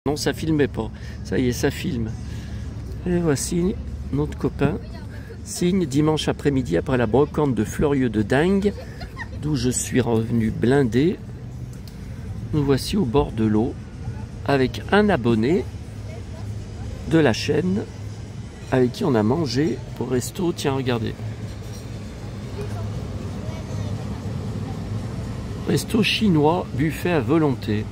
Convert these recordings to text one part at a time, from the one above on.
Non, ça filmait pas. Ça y est, ça filme. Et voici notre copain. Signe dimanche après-midi après la brocante de Fleurieux de Dingue, d'où je suis revenu blindé. Nous voici au bord de l'eau avec un abonné de la chaîne avec qui on a mangé au resto. Tiens, regardez. Resto chinois, buffet à volonté.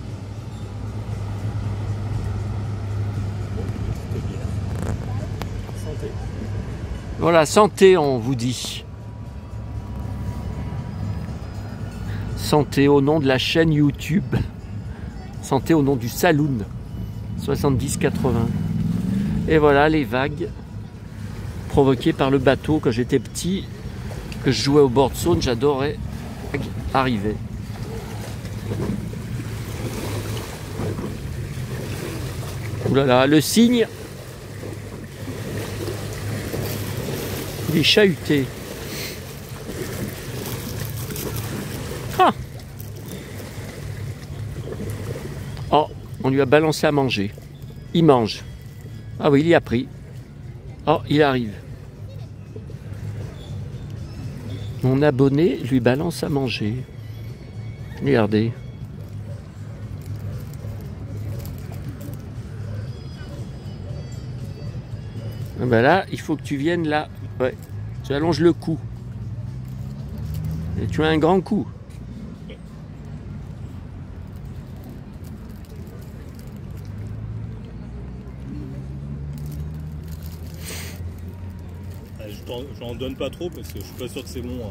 Voilà, santé, on vous dit. Santé au nom de la chaîne YouTube. Santé au nom du saloon. 70-80. Et voilà les vagues provoquées par le bateau. Quand j'étais petit, que je jouais au bord de Saône, j'adorais arriver. Ouh là là, le cygne. Il est chahuté. Ah. Oh, on lui a balancé à manger. Il mange. Ah oui, il y a pris. Oh, il arrive. Mon abonné lui balance à manger. Regardez. Ah ben là, il faut que tu viennes là. Ouais, tu allonges le cou. Et tu as un grand coup. Je n'en donne pas trop parce que je suis pas sûr que c'est bon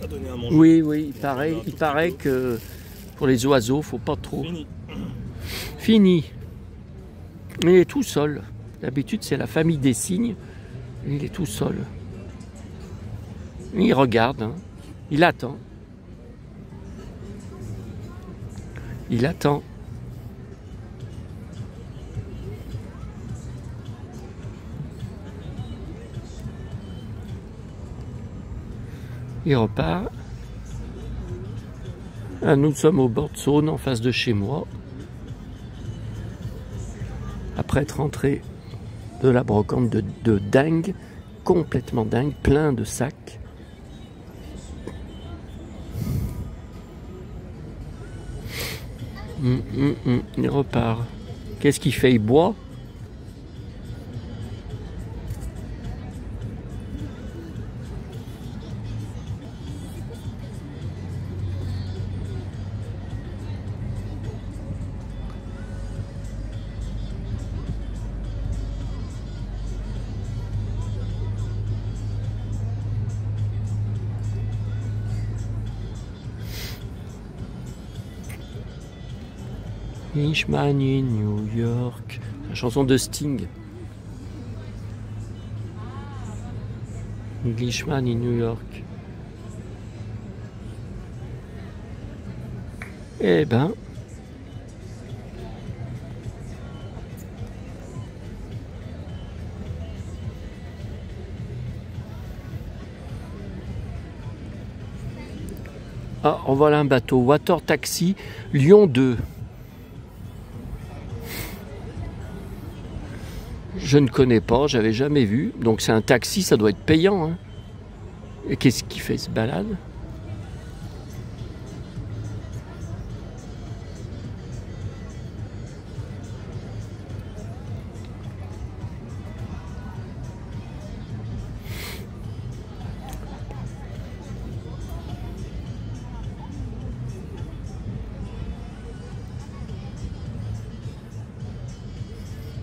à donner à manger. Oui, oui, il paraît que pour les oiseaux, faut pas trop. Fini. Fini. Il est tout seul. D'habitude, c'est la famille des cygnes. Il est tout seul. Il regarde, hein. Il attend. Il attend. Il repart. Ah, nous sommes au bord de Saône, en face de chez moi. Après être rentré de la brocante de Dingue, complètement dingue, plein de sacs. Il repart. Qu'est-ce qu'il fait? Il boit? Englishman in New York. La chanson de Sting. Englishman in New York. Eh ben. Ah, on voit là un bateau. Water Taxi, Lyon 2. Je ne connais pas, j'avais jamais vu. Donc c'est un taxi, ça doit être payant. Hein. Et qu'est-ce qu'il fait, ce balade?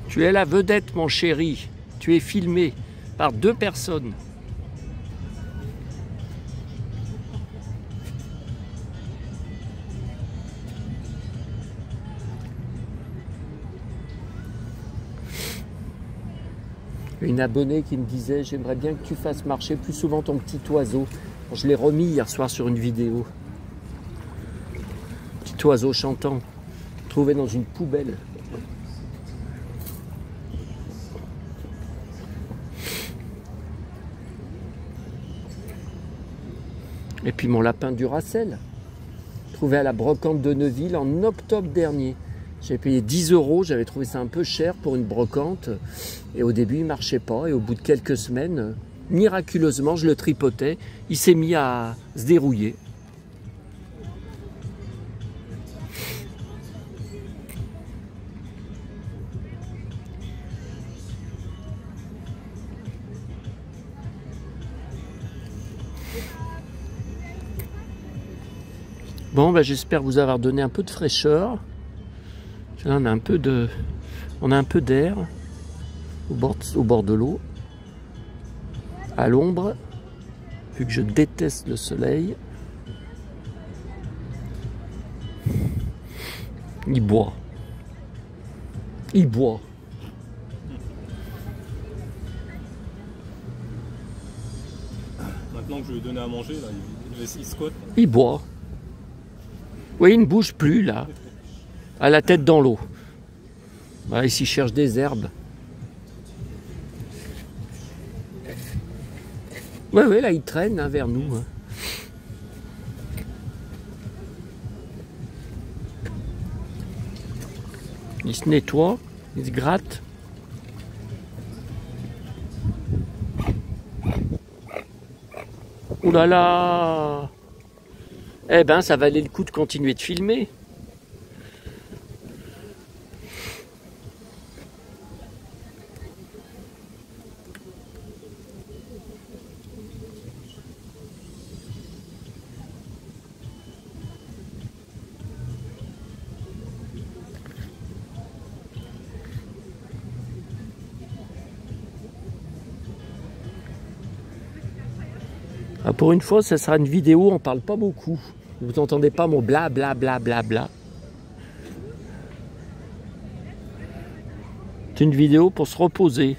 Tu es la vedette, mon chéri. Tu es filmé par 2 personnes. Une abonnée qui me disait: j'aimerais bien que tu fasses marcher plus souvent ton petit oiseau. Je l'ai remis hier soir sur une vidéo. Petit oiseau chantant, trouvé dans une poubelle. Et puis mon lapin Duracell, trouvé à la brocante de Neuville en octobre dernier. J'avais payé 10 €, j'avais trouvé ça un peu cher pour une brocante. Et au début, il ne marchait pas. Et au bout de quelques semaines, miraculeusement, je le tripotais. Il s'est mis à se dérouiller. Bon, ben, j'espère vous avoir donné un peu de fraîcheur. Là, on a un peu d'air au bord de l'eau, à l'ombre, vu que je déteste le soleil. Il boit. Il boit. Maintenant que je lui ai donné à manger, là, il squatte. Il boit. Oui, il ne bouge plus là, à la tête dans l'eau. Voilà, ici, il cherche des herbes. Ouais, là, il traîne hein, vers nous. Hein. Il se nettoie, il se gratte. Ouh là là! Eh ben, ça valait le coup de continuer de filmer. Ah, pour une fois, ça sera une vidéo, on parle pas beaucoup. Vous n'entendez pas mon bla bla bla bla bla. C'est une vidéo pour se reposer.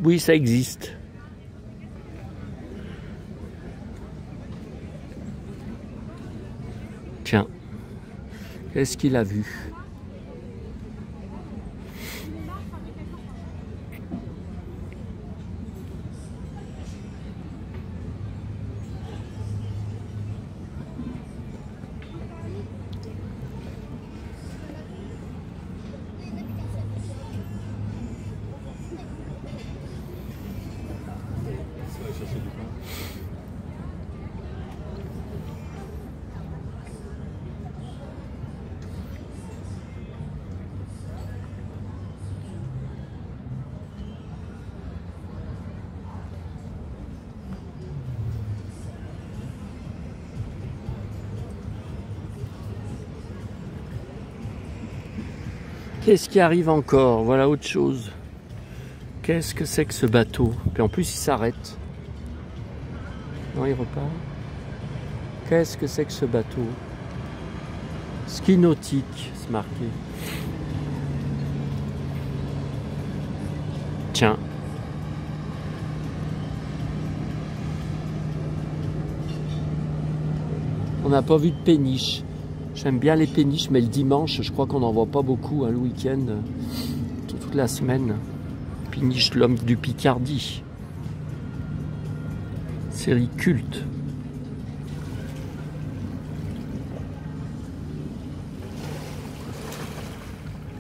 Oui, ça existe. Tiens, qu'est-ce qu'il a vu? Qu'est-ce qui arrive encore? Voilà autre chose. Qu'est-ce que c'est que ce bateau? Puis en plus, il s'arrête. Non, il repart. Qu'est-ce que c'est que ce bateau? Ski nautique, c'est marqué. Tiens. On n'a pas vu de péniche. J'aime bien les péniches, mais le dimanche, je crois qu'on n'en voit pas beaucoup, hein, le week-end, toute la semaine. Péniche l'homme du Picardie. Série culte.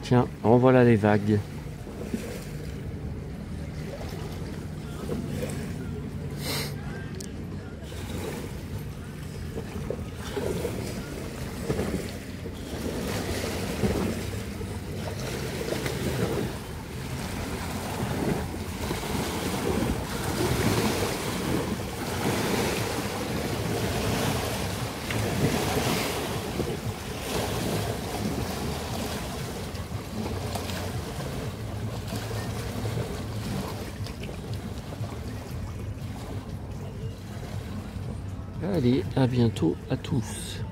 Tiens, revoilà les vagues. Allez, à bientôt à tous.